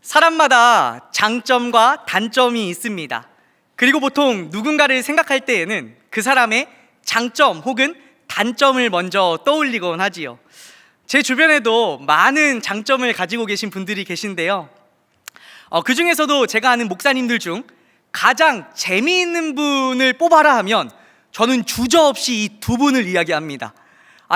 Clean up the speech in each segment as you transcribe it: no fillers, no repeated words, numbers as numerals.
사람마다 장점과 단점이 있습니다. 그리고 보통 누군가를 생각할 때에는 그 사람의 장점 혹은 단점을 먼저 떠올리곤 하지요. 제 주변에도 많은 장점을 가지고 계신 분들이 계신데요. 그 중에서도 제가 아는 목사님들 중 가장 재미있는 분을 뽑아라 하면 저는 주저없이 이 두 분을 이야기합니다.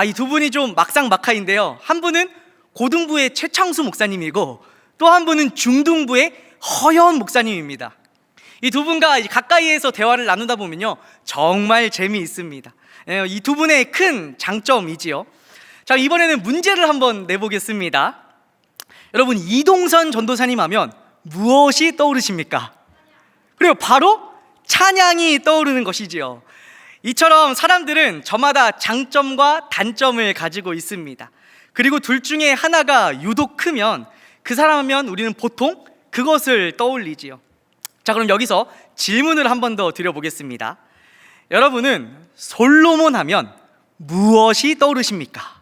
이 두 분이 좀 막상막하인데요. 한 분은 고등부의 최창수 목사님이고 또 한 분은 중등부의 허연 목사님입니다. 이 두 분과 가까이에서 대화를 나누다 보면요, 정말 재미있습니다. 이 두 분의 큰 장점이지요. 자, 이번에는 문제를 한번 내보겠습니다. 여러분, 이동선 전도사님 하면 무엇이 떠오르십니까? 그리고 바로 찬양이 떠오르는 것이지요. 이처럼 사람들은 저마다 장점과 단점을 가지고 있습니다. 그리고 둘 중에 하나가 유독 크면 그 사람 하면 우리는 보통 그것을 떠올리지요. 자, 그럼 여기서 질문을 한 번 더 드려보겠습니다. 여러분은 솔로몬 하면 무엇이 떠오르십니까?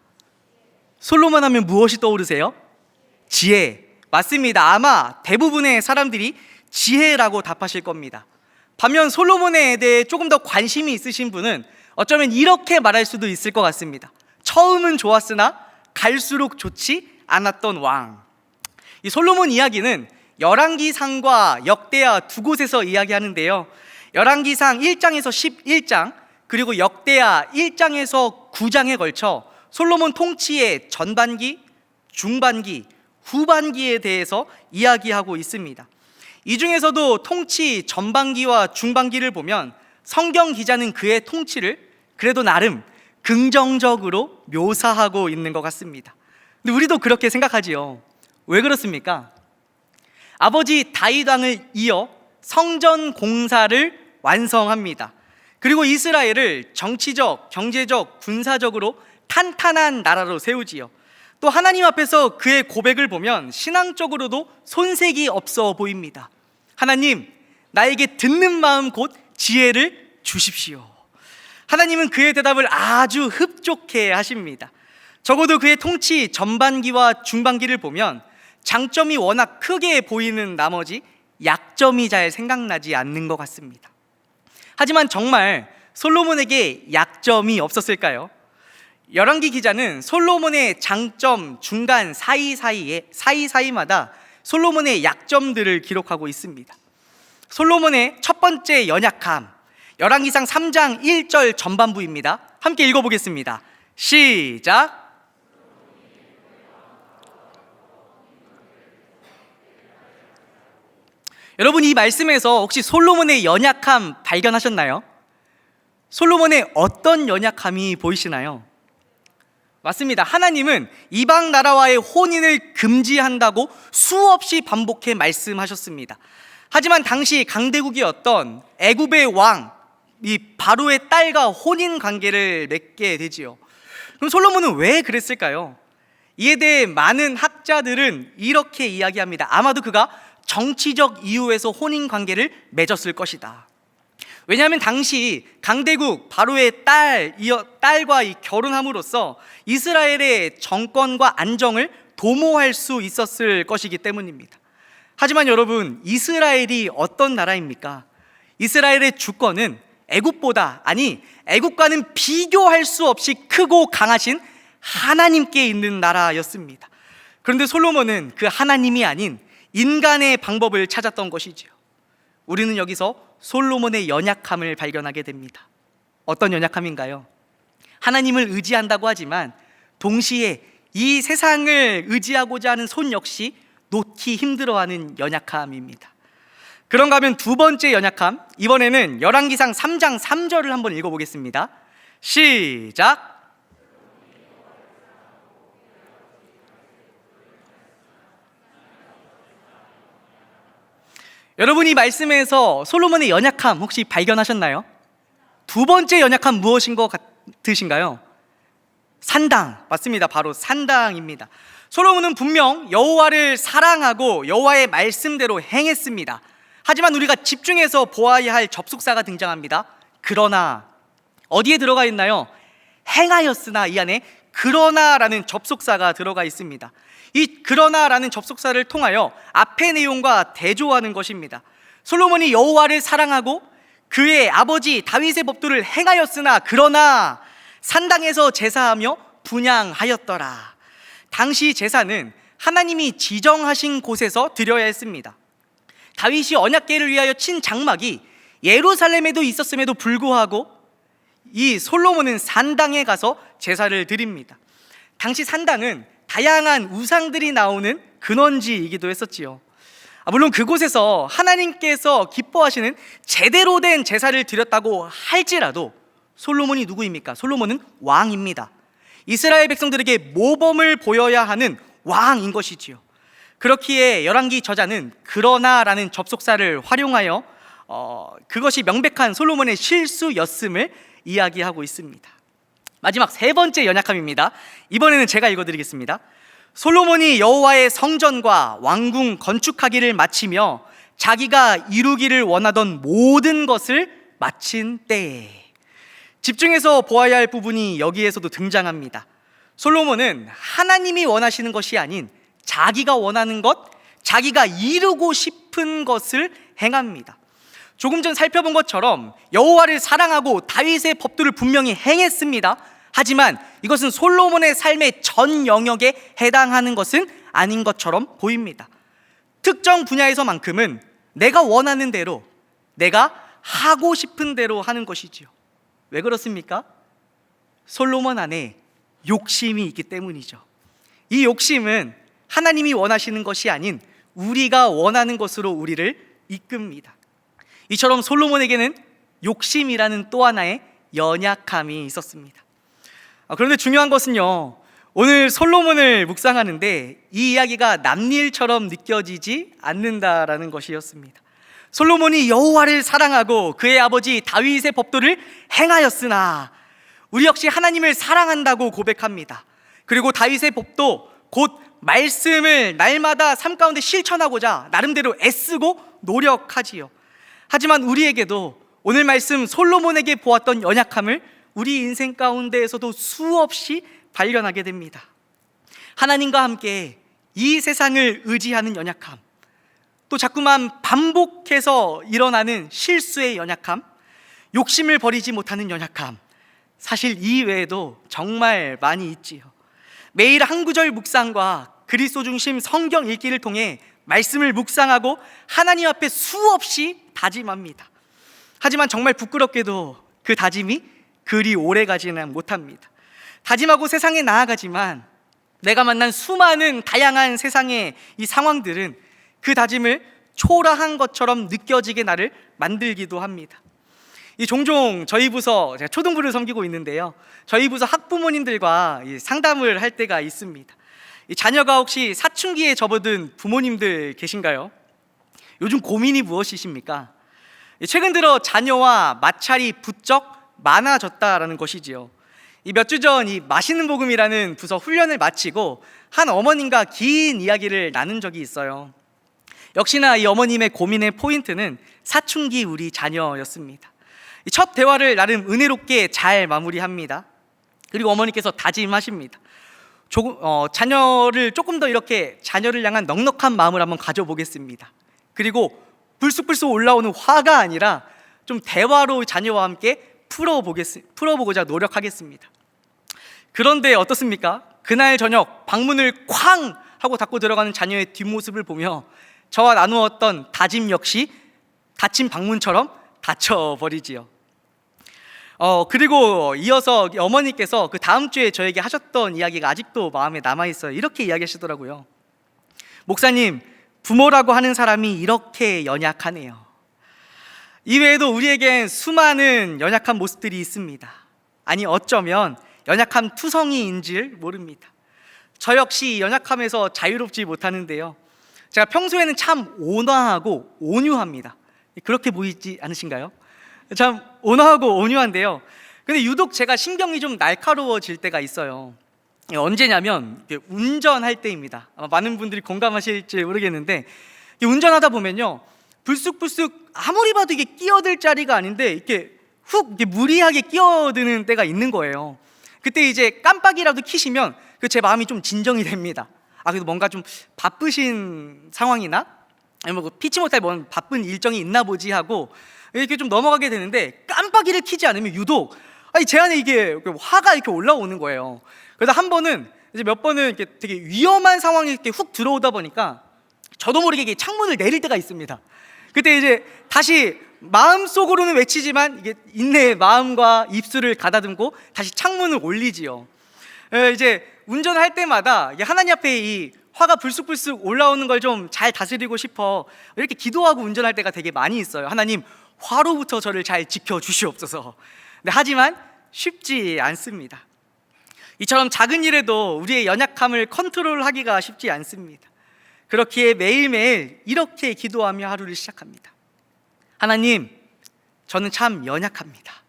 솔로몬 하면 무엇이 떠오르세요? 지혜. 맞습니다. 아마 대부분의 사람들이 지혜라고 답하실 겁니다. 반면 솔로몬에 대해 조금 더 관심이 있으신 분은 어쩌면 이렇게 말할 수도 있을 것 같습니다. 처음은 좋았으나 갈수록 좋지 않았던 왕. 이 솔로몬 이야기는 열왕기상과 역대하 두 곳에서 이야기하는데요. 열왕기상 1장에서 11장 그리고 역대하 1장에서 9장에 걸쳐 솔로몬 통치의 전반기, 중반기, 후반기에 대해서 이야기하고 있습니다. 이 중에서도 통치 전반기와 중반기를 보면 성경 기자는 그의 통치를 그래도 나름 긍정적으로 묘사하고 있는 것 같습니다. 근데 우리도 그렇게 생각하지요. 왜 그렇습니까? 아버지 다윗 왕을 이어 성전 공사를 완성합니다. 그리고 이스라엘을 정치적, 경제적, 군사적으로 탄탄한 나라로 세우지요. 또 하나님 앞에서 그의 고백을 보면 신앙적으로도 손색이 없어 보입니다. 하나님, 나에게 듣는 마음 곧 지혜를 주십시오. 하나님은 그의 대답을 아주 흡족해 하십니다. 적어도 그의 통치 전반기와 중반기를 보면 장점이 워낙 크게 보이는 나머지 약점이 잘 생각나지 않는 것 같습니다. 하지만 정말 솔로몬에게 약점이 없었을까요? 열왕기 기자는 솔로몬의 장점 중간 사이사이마다 솔로몬의 약점들을 기록하고 있습니다. 솔로몬의 첫 번째 연약함, 열왕기상 3장 1절 전반부입니다. 함께 읽어보겠습니다. 시작. 여러분, 이 말씀에서 혹시 솔로몬의 연약함 발견하셨나요? 솔로몬의 어떤 연약함이 보이시나요? 맞습니다. 하나님은 이방 나라와의 혼인을 금지한다고 수없이 반복해 말씀하셨습니다. 하지만 당시 강대국이었던 애굽의 왕, 이 바로의 딸과 혼인 관계를 맺게 되지요. 그럼 솔로몬은 왜 그랬을까요? 이에 대해 많은 학자들은 이렇게 이야기합니다. 아마도 그가 정치적 이유에서 혼인 관계를 맺었을 것이다. 왜냐하면 당시 강대국 바로의 딸과 결혼함으로써 이스라엘의 정권과 안정을 도모할 수 있었을 것이기 때문입니다. 하지만 여러분, 이스라엘이 어떤 나라입니까? 이스라엘의 주권은 애국과는 비교할 수 없이 크고 강하신 하나님께 있는 나라였습니다. 그런데 솔로몬은 그 하나님이 아닌 인간의 방법을 찾았던 것이지요. 우리는 여기서 솔로몬의 연약함을 발견하게 됩니다. 어떤 연약함인가요? 하나님을 의지한다고 하지만 동시에 이 세상을 의지하고자 하는 손 역시 놓기 힘들어하는 연약함입니다. 그런가 하면 두 번째 연약함, 이번에는 열왕기상 3장 3절을 한번 읽어보겠습니다. 시작. 여러분이 말씀에서 솔로몬의 연약함 혹시 발견하셨나요? 두 번째 연약함 무엇인 것 같으신가요? 산당, 맞습니다. 바로 산당입니다. 솔로몬은 분명 여호와를 사랑하고 여호와의 말씀대로 행했습니다. 하지만 우리가 집중해서 보아야 할 접속사가 등장합니다. 그러나 어디에 들어가 있나요? 행하였으나 이 안에 그러나라는 접속사가 들어가 있습니다. 이 그러나라는 접속사를 통하여 앞의 내용과 대조하는 것입니다. 솔로몬이 여호와를 사랑하고 그의 아버지 다윗의 법도를 행하였으나 그러나 산당에서 제사하며 분향하였더라. 당시 제사는 하나님이 지정하신 곳에서 드려야 했습니다. 다윗이 언약궤를 위하여 친 장막이 예루살렘에도 있었음에도 불구하고 이 솔로몬은 산당에 가서 제사를 드립니다. 당시 산당은 다양한 우상들이 나오는 근원지이기도 했었지요. 물론 그곳에서 하나님께서 기뻐하시는 제대로 된 제사를 드렸다고 할지라도 솔로몬이 누구입니까? 솔로몬은 왕입니다. 이스라엘 백성들에게 모범을 보여야 하는 왕인 것이지요. 그렇기에 열왕기 저자는 그러나라는 접속사를 활용하여 그것이 명백한 솔로몬의 실수였음을 이야기하고 있습니다. 마지막 세 번째 연약함입니다. 이번에는 제가 읽어드리겠습니다. 솔로몬이 여호와의 성전과 왕궁 건축하기를 마치며 자기가 이루기를 원하던 모든 것을 마친 때에, 집중해서 보아야 할 부분이 여기에서도 등장합니다. 솔로몬은 하나님이 원하시는 것이 아닌 자기가 원하는 것, 자기가 이루고 싶은 것을 행합니다. 조금 전 살펴본 것처럼 여호와를 사랑하고 다윗의 법도를 분명히 행했습니다. 하지만 이것은 솔로몬의 삶의 전 영역에 해당하는 것은 아닌 것처럼 보입니다. 특정 분야에서만큼은 내가 원하는 대로, 내가 하고 싶은 대로 하는 것이지요. 왜 그렇습니까? 솔로몬 안에 욕심이 있기 때문이죠. 이 욕심은 하나님이 원하시는 것이 아닌 우리가 원하는 것으로 우리를 이끕니다. 이처럼 솔로몬에게는 욕심이라는 또 하나의 연약함이 있었습니다. 그런데 중요한 것은요, 오늘 솔로몬을 묵상하는데 이 이야기가 남일처럼 느껴지지 않는다라는 것이었습니다. 솔로몬이 여호와를 사랑하고 그의 아버지 다윗의 법도를 행하였으나, 우리 역시 하나님을 사랑한다고 고백합니다. 그리고 다윗의 법도 곧 말씀을 날마다 삶 가운데 실천하고자 나름대로 애쓰고 노력하지요. 하지만 우리에게도 오늘 말씀 솔로몬에게 보았던 연약함을 우리 인생 가운데에서도 수없이 발견하게 됩니다. 하나님과 함께 이 세상을 의지하는 연약함, 또 자꾸만 반복해서 일어나는 실수의 연약함, 욕심을 버리지 못하는 연약함, 사실 이 외에도 정말 많이 있지요. 매일 한 구절 묵상과 그리스도 중심 성경 읽기를 통해 말씀을 묵상하고 하나님 앞에 수없이 다짐합니다. 하지만 정말 부끄럽게도 그 다짐이 그리 오래 가지는 못합니다. 다짐하고 세상에 나아가지만 내가 만난 수많은 다양한 세상의 이 상황들은 그 다짐을 초라한 것처럼 느껴지게 나를 만들기도 합니다. 종종 저희 부서, 제가 초등부를 섬기고 있는데요, 저희 부서 학부모님들과 상담을 할 때가 있습니다. 자녀가 혹시 사춘기에 접어든 부모님들 계신가요? 요즘 고민이 무엇이십니까? 최근 들어 자녀와 마찰이 부쩍 많아졌다라는 것이지요. 몇 주 전 이 맛있는 복음이라는 부서 훈련을 마치고 한 어머님과 긴 이야기를 나눈 적이 있어요. 역시나 이 어머님의 고민의 포인트는 사춘기 우리 자녀였습니다. 첫 대화를 나름 은혜롭게 잘 마무리합니다. 그리고 어머니께서 다짐하십니다. 자녀를 조금 더 이렇게 자녀를 향한 넉넉한 마음을 한번 가져보겠습니다. 그리고 불쑥불쑥 올라오는 화가 아니라 좀 대화로 자녀와 함께 풀어보고자 노력하겠습니다. 그런데 어떻습니까? 그날 저녁 방문을 쾅 하고 닫고 들어가는 자녀의 뒷모습을 보며 저와 나누었던 다짐 역시 닫힌 방문처럼 닫혀버리지요. 그리고 이어서 어머니께서 그 다음 주에 저에게 하셨던 이야기가 아직도 마음에 남아있어요. 이렇게 이야기하시더라고요. 목사님, 부모라고 하는 사람이 이렇게 연약하네요. 이외에도 우리에겐 수많은 연약한 모습들이 있습니다. 아니, 어쩌면 연약한 투성이인 줄 모릅니다. 저 역시 연약함에서 자유롭지 못하는데요, 제가 평소에는 참 온화하고 온유합니다. 그렇게 보이지 않으신가요? 참 온화하고 온유한데요, 근데 유독 제가 신경이 좀 날카로워질 때가 있어요. 언제냐면 운전할 때입니다. 아마 많은 분들이 공감하실지 모르겠는데, 운전하다 보면요, 불쑥불쑥 아무리 봐도 이게 끼어들 자리가 아닌데 이렇게 무리하게 끼어드는 때가 있는 거예요. 그때 이제 깜빡이라도 켜시면 제 마음이 좀 진정이 됩니다. 그래도 뭔가 좀 바쁘신 상황이나 아니면 뭐 피치 못할 뭔 바쁜 일정이 있나 보지 하고 이렇게 좀 넘어가게 되는데, 깜빡이를 켜지 않으면 유독 제 안에 이게 화가 이렇게 올라오는 거예요. 그래서 한 번은 이제 몇 번은 이렇게 되게 위험한 상황이 이렇게 훅 들어오다 보니까 저도 모르게 이게 창문을 내릴 때가 있습니다. 그때 이제 다시 마음속으로는 외치지만 이게 인내의 마음과 입술을 가다듬고 다시 창문을 올리지요. 이제 운전할 때마다 하나님 앞에 이 화가 불쑥불쑥 올라오는 걸 좀 잘 다스리고 싶어 이렇게 기도하고 운전할 때가 되게 많이 있어요. 하나님, 화로부터 저를 잘 지켜주시옵소서. 하지만 쉽지 않습니다. 이처럼 작은 일에도 우리의 연약함을 컨트롤하기가 쉽지 않습니다. 그렇기에 매일매일 이렇게 기도하며 하루를 시작합니다. 하나님, 저는 참 연약합니다.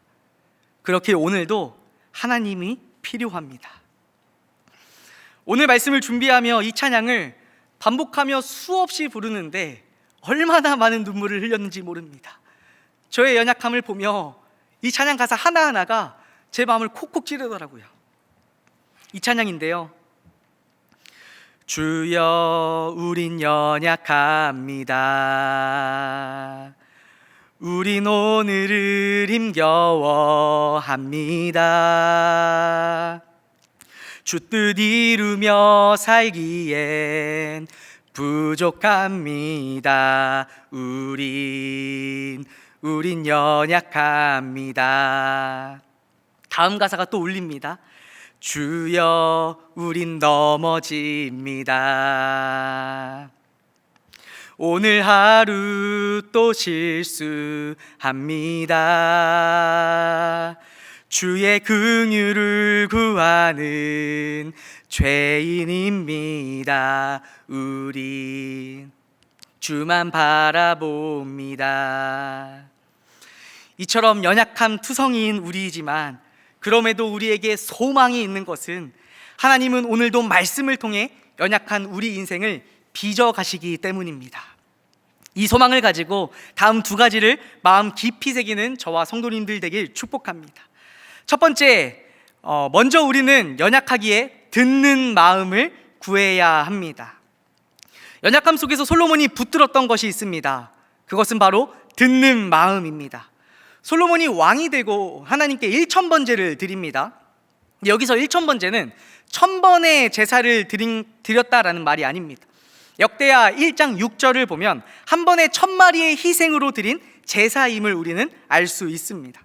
그렇게 오늘도 하나님이 필요합니다. 오늘 말씀을 준비하며 이 찬양을 반복하며 수없이 부르는데 얼마나 많은 눈물을 흘렸는지 모릅니다. 저의 연약함을 보며 이 찬양 가사 하나하나가 제 마음을 콕콕 찌르더라고요. 이 찬양인데요. 주여, 우린 연약합니다. 우린 오늘을 힘겨워합니다. 주 뜻 이루며 살기엔 부족합니다. 우린 연약합니다. 다음 가사가 또 울립니다. 주여, 우린 넘어집니다. 오늘 하루 또 실수합니다. 주의 긍휼을 구하는 죄인입니다. 우린 주만 바라봅니다. 이처럼 연약한 투성이인 우리이지만 그럼에도 우리에게 소망이 있는 것은 하나님은 오늘도 말씀을 통해 연약한 우리 인생을 빚어가시기 때문입니다. 이 소망을 가지고 다음 두 가지를 마음 깊이 새기는 저와 성도님들 되길 축복합니다. 첫 번째, 먼저 우리는 연약하기에 듣는 마음을 구해야 합니다. 연약함 속에서 솔로몬이 붙들었던 것이 있습니다. 그것은 바로 듣는 마음입니다. 솔로몬이 왕이 되고 하나님께 1000번제를 드립니다. 여기서 1000번제는 1000번의 제사를 드렸다라는 말이 아닙니다. 역대하 1장 6절을 보면 한 번에 1000마리의 희생으로 드린 제사임을 우리는 알 수 있습니다.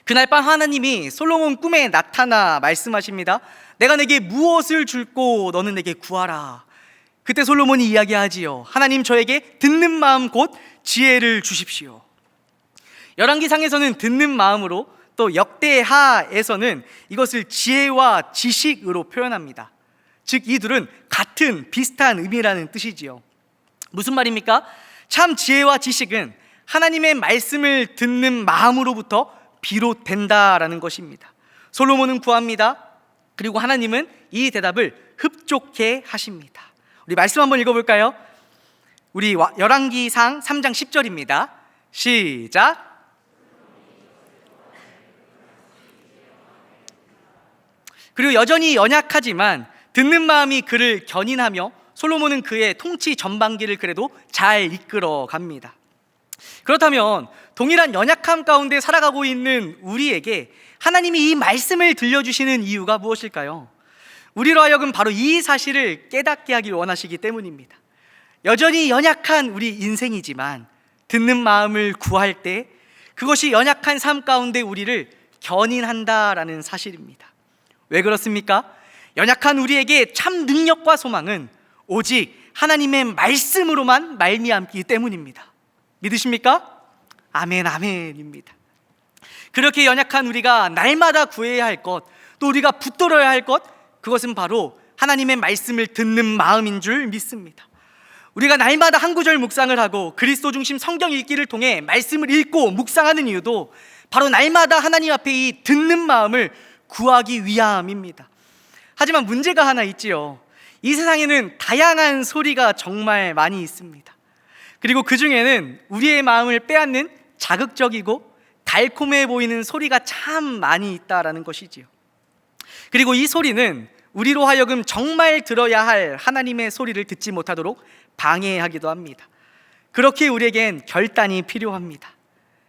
그날 밤 하나님이 솔로몬 꿈에 나타나 말씀하십니다. 내가 내게 무엇을 줄고 너는 내게 구하라. 그때 솔로몬이 이야기하지요. 하나님, 저에게 듣는 마음 곧 지혜를 주십시오. 열왕기상에서는 듣는 마음으로, 또 역대하에서는 이것을 지혜와 지식으로 표현합니다. 즉 이 둘은 같은 비슷한 의미라는 뜻이지요. 무슨 말입니까? 참 지혜와 지식은 하나님의 말씀을 듣는 마음으로부터 비롯된다라는 것입니다. 솔로몬은 구합니다. 그리고 하나님은 이 대답을 흡족해 하십니다. 우리 말씀 한번 읽어볼까요? 우리 열왕기상 3장 10절입니다. 시작. 그리고 여전히 연약하지만 듣는 마음이 그를 견인하며 솔로몬은 그의 통치 전반기를 그래도 잘 이끌어 갑니다. 그렇다면 동일한 연약함 가운데 살아가고 있는 우리에게 하나님이 이 말씀을 들려주시는 이유가 무엇일까요? 우리로 하여금 바로 이 사실을 깨닫게 하길 원하시기 때문입니다. 여전히 연약한 우리 인생이지만 듣는 마음을 구할 때 그것이 연약한 삶 가운데 우리를 견인한다라는 사실입니다. 왜 그렇습니까? 연약한 우리에게 참 능력과 소망은 오직 하나님의 말씀으로만 말미암기 때문입니다. 믿으십니까? 아멘, 아멘입니다. 그렇게 연약한 우리가 날마다 구해야 할 것, 또 우리가 붙들어야 할 것, 그것은 바로 하나님의 말씀을 듣는 마음인 줄 믿습니다. 우리가 날마다 한 구절 묵상을 하고 그리스도 중심 성경 읽기를 통해 말씀을 읽고 묵상하는 이유도 바로 날마다 하나님 앞에 이 듣는 마음을 구하기 위함입니다. 하지만 문제가 하나 있지요. 이 세상에는 다양한 소리가 정말 많이 있습니다. 그리고 그 중에는 우리의 마음을 빼앗는 자극적이고 달콤해 보이는 소리가 참 많이 있다라는 것이지요. 그리고 이 소리는 우리로 하여금 정말 들어야 할 하나님의 소리를 듣지 못하도록 방해하기도 합니다. 그렇게 우리에겐 결단이 필요합니다.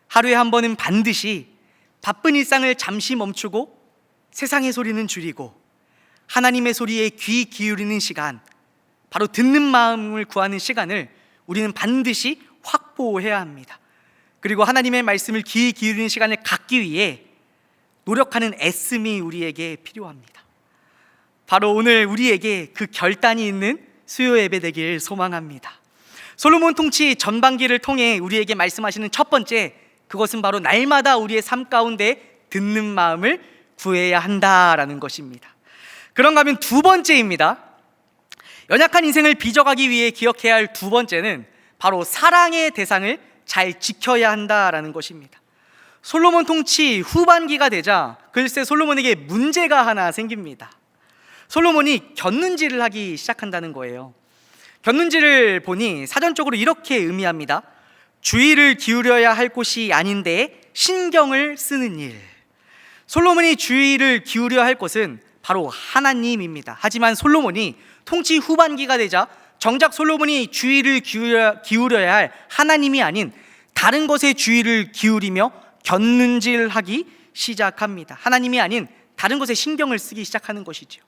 하루에 한 번은 반드시 바쁜 일상을 잠시 멈추고 세상의 소리는 줄이고 하나님의 소리에 귀 기울이는 시간, 바로 듣는 마음을 구하는 시간을 우리는 반드시 확보해야 합니다. 그리고 하나님의 말씀을 귀 기울이는 시간을 갖기 위해 노력하는 애씀이 우리에게 필요합니다. 바로 오늘 우리에게 그 결단이 있는 수요 예배 되길 소망합니다. 솔로몬 통치 전반기를 통해 우리에게 말씀하시는 첫 번째, 그것은 바로 날마다 우리의 삶 가운데 듣는 마음을 구해야 한다라는 것입니다. 그런가 하면 두 번째입니다. 연약한 인생을 빚어가기 위해 기억해야 할 두 번째는 바로 사랑의 대상을 잘 지켜야 한다라는 것입니다. 솔로몬 통치 후반기가 되자 글쎄 솔로몬에게 문제가 하나 생깁니다. 솔로몬이 곁눈질을 하기 시작한다는 거예요. 곁눈질을 보니 사전적으로 이렇게 의미합니다. 주의를 기울여야 할 곳이 아닌데 신경을 쓰는 일. 솔로몬이 주의를 기울여야 할 곳은 바로 하나님입니다. 하지만 솔로몬이 통치 후반기가 되자 정작 솔로몬이 주의를 기울여야 할 하나님이 아닌 다른 것에 주의를 기울이며 곁눈질하기 시작합니다. 하나님이 아닌 다른 것에 신경을 쓰기 시작하는 것이죠.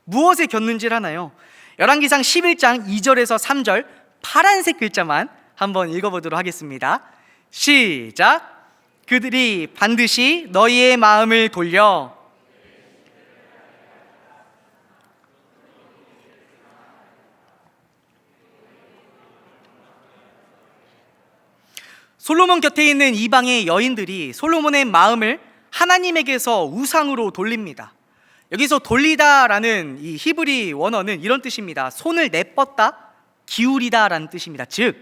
무엇에 곁눈질하나요? 열왕기상 11장 2절에서 3절 파란색 글자만 한번 읽어보도록 하겠습니다. 시작. 그들이 반드시 너희의 마음을 돌려 솔로몬 곁에 있는 이방의 여인들이 솔로몬의 마음을 하나님에게서 우상으로 돌립니다. 여기서 돌리다라는 이 히브리 원어는 이런 뜻입니다. 손을 내뻗다, 기울이다라는 뜻입니다. 즉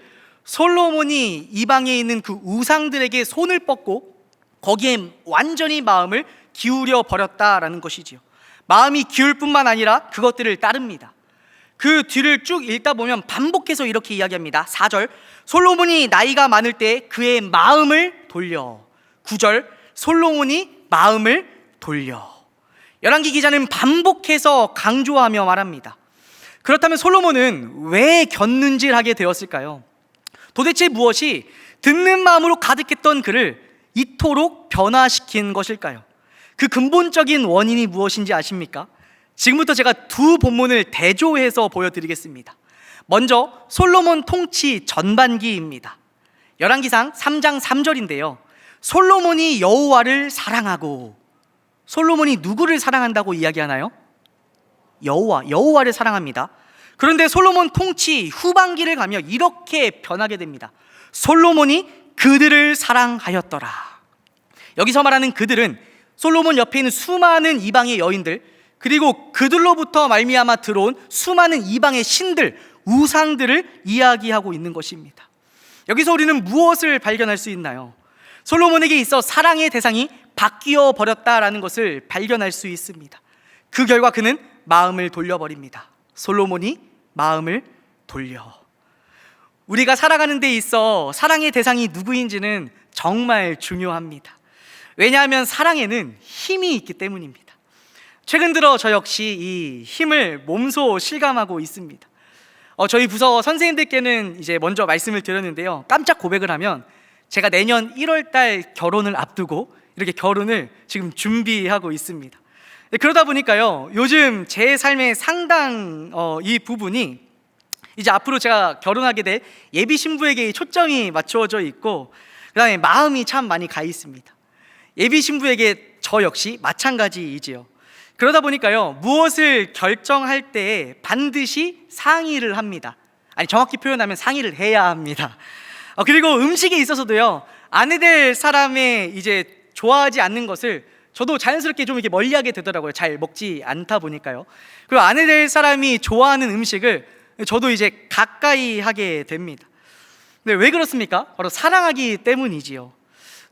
솔로몬이 이방에 있는 그 우상들에게 손을 뻗고 거기에 완전히 마음을 기울여 버렸다라는 것이지요. 마음이 기울 뿐만 아니라 그것들을 따릅니다. 그 뒤를 쭉 읽다 보면 반복해서 이렇게 이야기합니다. 4절, 솔로몬이 나이가 많을 때 그의 마음을 돌려. 9절, 솔로몬이 마음을 돌려. 열왕기 기자는 반복해서 강조하며 말합니다. 그렇다면 솔로몬은 왜 곁눈질하게 되었을까요? 도대체 무엇이 듣는 마음으로 가득했던 그를 이토록 변화시킨 것일까요? 그 근본적인 원인이 무엇인지 아십니까? 지금부터 제가 두 본문을 대조해서 보여드리겠습니다. 먼저 솔로몬 통치 전반기입니다. 열왕기상 3장 3절인데요. 솔로몬이 여호와를 사랑하고, 솔로몬이 누구를 사랑한다고 이야기하나요? 여호와를 사랑합니다. 그런데 솔로몬 통치 후반기를 가면 이렇게 변하게 됩니다. 솔로몬이 그들을 사랑하였더라. 여기서 말하는 그들은 솔로몬 옆에 있는 수많은 이방의 여인들, 그리고 그들로부터 말미암아 들어온 수많은 이방의 신들, 우상들을 이야기하고 있는 것입니다. 여기서 우리는 무엇을 발견할 수 있나요? 솔로몬에게 있어 사랑의 대상이 바뀌어 버렸다라는 것을 발견할 수 있습니다. 그 결과 그는 마음을 돌려버립니다. 솔로몬이 마음을 돌려. 우리가 살아가는 데 있어 사랑의 대상이 누구인지는 정말 중요합니다. 왜냐하면 사랑에는 힘이 있기 때문입니다. 최근 들어 저 역시 이 힘을 몸소 실감하고 있습니다. 저희 부서 선생님들께는 이제 먼저 말씀을 드렸는데요. 깜짝 고백을 하면 제가 내년 1월 달 결혼을 앞두고 이렇게 결혼을 지금 준비하고 있습니다. 그러다 보니까요, 요즘 제 삶의 상당 이 부분이 이제 앞으로 제가 결혼하게 될 예비 신부에게 초점이 맞추어져 있고, 그 다음에 마음이 참 많이 가 있습니다. 예비 신부에게 저 역시 마찬가지이지요. 그러다 보니까요, 무엇을 결정할 때 반드시 상의를 합니다. 아니, 정확히 표현하면 상의를 해야 합니다. 그리고 음식에 있어서도요, 아내 될 사람의 이제 좋아하지 않는 것을 저도 자연스럽게 좀 이렇게 멀리하게 되더라고요. 잘 먹지 않다 보니까요. 그리고 아내 될 사람이 좋아하는 음식을 저도 이제 가까이 하게 됩니다. 근데 왜 그렇습니까? 바로 사랑하기 때문이지요.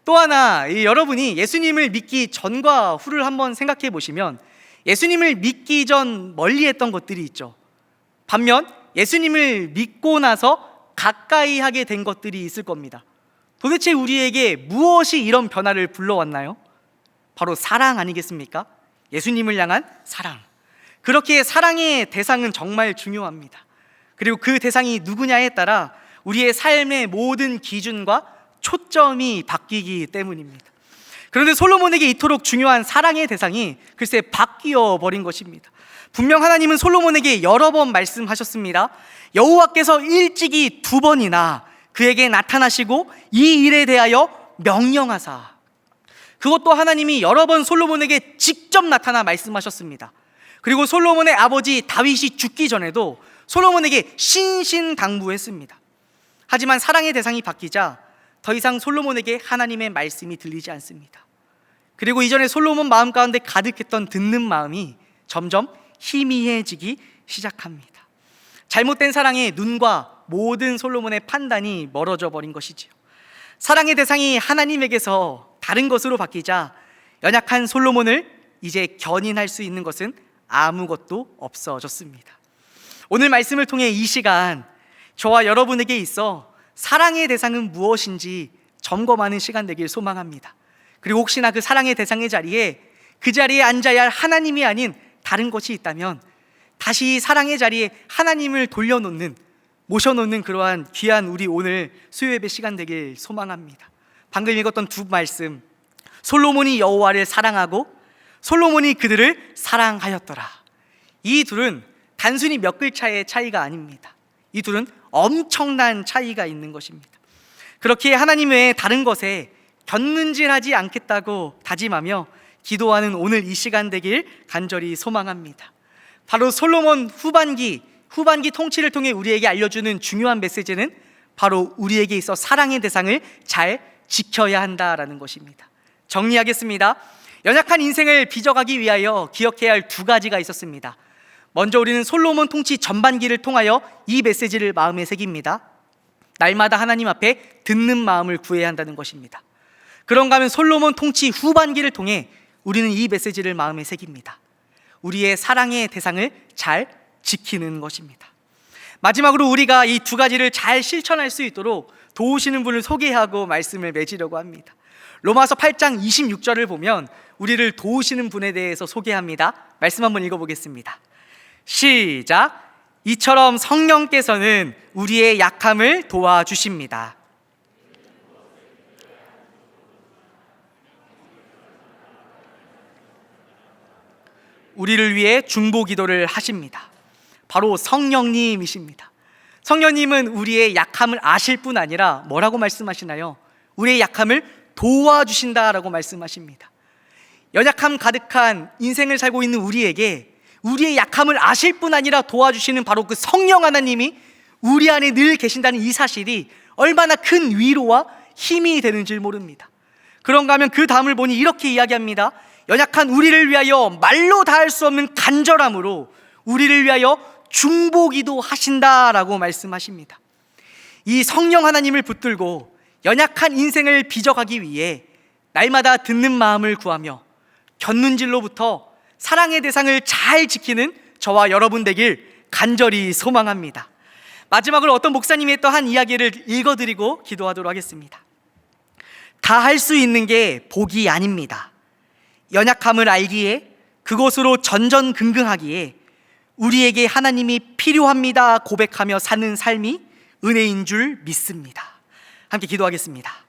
또 하나, 여러분이 예수님을 믿기 전과 후를 한번 생각해 보시면 예수님을 믿기 전 멀리했던 것들이 있죠. 반면 예수님을 믿고 나서 가까이 하게 된 것들이 있을 겁니다. 도대체 우리에게 무엇이 이런 변화를 불러왔나요? 바로 사랑 아니겠습니까? 예수님을 향한 사랑. 그렇게 사랑의 대상은 정말 중요합니다. 그리고 그 대상이 누구냐에 따라 우리의 삶의 모든 기준과 초점이 바뀌기 때문입니다. 그런데 솔로몬에게 이토록 중요한 사랑의 대상이 글쎄 바뀌어 버린 것입니다. 분명 하나님은 솔로몬에게 여러 번 말씀하셨습니다. 여호와께서 일찍이 2번이나 그에게 나타나시고 이 일에 대하여 명령하사. 그것도 하나님이 여러 번 솔로몬에게 직접 나타나 말씀하셨습니다. 그리고 솔로몬의 아버지 다윗이 죽기 전에도 솔로몬에게 신신당부했습니다. 하지만 사랑의 대상이 바뀌자 더 이상 솔로몬에게 하나님의 말씀이 들리지 않습니다. 그리고 이전에 솔로몬 마음 가운데 가득했던 듣는 마음이 점점 희미해지기 시작합니다. 잘못된 사랑에 눈과 모든 솔로몬의 판단이 멀어져 버린 것이지요. 사랑의 대상이 하나님에게서 다른 것으로 바뀌자 연약한 솔로몬을 이제 견인할 수 있는 것은 아무것도 없어졌습니다. 오늘 말씀을 통해 이 시간 저와 여러분에게 있어 사랑의 대상은 무엇인지 점검하는 시간 되길 소망합니다. 그리고 혹시나 그 사랑의 대상의 자리에 그 자리에 앉아야 할 하나님이 아닌 다른 것이 있다면 다시 사랑의 자리에 하나님을 돌려놓는, 모셔놓는 그러한 귀한 우리 오늘 수요예배 시간 되길 소망합니다. 방금 읽었던 두 말씀, 솔로몬이 여호와를 사랑하고 솔로몬이 그들을 사랑하였더라. 이 둘은 단순히 몇 글자의 차이가 아닙니다. 이 둘은 엄청난 차이가 있는 것입니다. 그렇게 하나님 외에 다른 것에 곁눈질하지 않겠다고 다짐하며 기도하는 오늘 이 시간 되길 간절히 소망합니다. 바로 솔로몬 후반기 통치를 통해 우리에게 알려주는 중요한 메시지는 바로 우리에게 있어 사랑의 대상을 잘 지켜야 한다라는 것입니다. 정리하겠습니다. 연약한 인생을 빚어가기 위하여 기억해야 할 2가지가 있었습니다. 먼저 우리는 솔로몬 통치 전반기를 통하여 이 메시지를 마음에 새깁니다. 날마다 하나님 앞에 듣는 마음을 구해야 한다는 것입니다. 그런가 하면 솔로몬 통치 후반기를 통해 우리는 이 메시지를 마음에 새깁니다. 우리의 사랑의 대상을 잘 지키는 것입니다. 마지막으로 우리가 이 2가지를 잘 실천할 수 있도록 도우시는 분을 소개하고 말씀을 맺으려고 합니다. 로마서 8장 26절을 보면 우리를 도우시는 분에 대해서 소개합니다. 말씀 한번 읽어보겠습니다. 시작. 이처럼 성령께서는 우리의 약함을 도와주십니다. 우리를 위해 중보 기도를 하십니다. 바로 성령님이십니다. 성령님은 우리의 약함을 아실 뿐 아니라 뭐라고 말씀하시나요? 우리의 약함을 도와주신다라고 말씀하십니다. 연약함 가득한 인생을 살고 있는 우리에게 우리의 약함을 아실 뿐 아니라 도와주시는 바로 그 성령 하나님이 우리 안에 늘 계신다는 이 사실이 얼마나 큰 위로와 힘이 되는지 모릅니다. 그런가 하면 그 다음을 보니 이렇게 이야기합니다. 연약한 우리를 위하여 말로 다할 수 없는 간절함으로 우리를 위하여 중보기도 하신다라고 말씀하십니다. 이 성령 하나님을 붙들고 연약한 인생을 빚어가기 위해 날마다 듣는 마음을 구하며 곁눈질로부터 사랑의 대상을 잘 지키는 저와 여러분 되길 간절히 소망합니다. 마지막으로 어떤 목사님이 했던 한 이야기를 읽어드리고 기도하도록 하겠습니다. 다 할 수 있는 게 복이 아닙니다. 연약함을 알기에 그것으로 전전긍긍하기에 우리에게 하나님이 필요합니다 고백하며 사는 삶이 은혜인 줄 믿습니다. 함께 기도하겠습니다.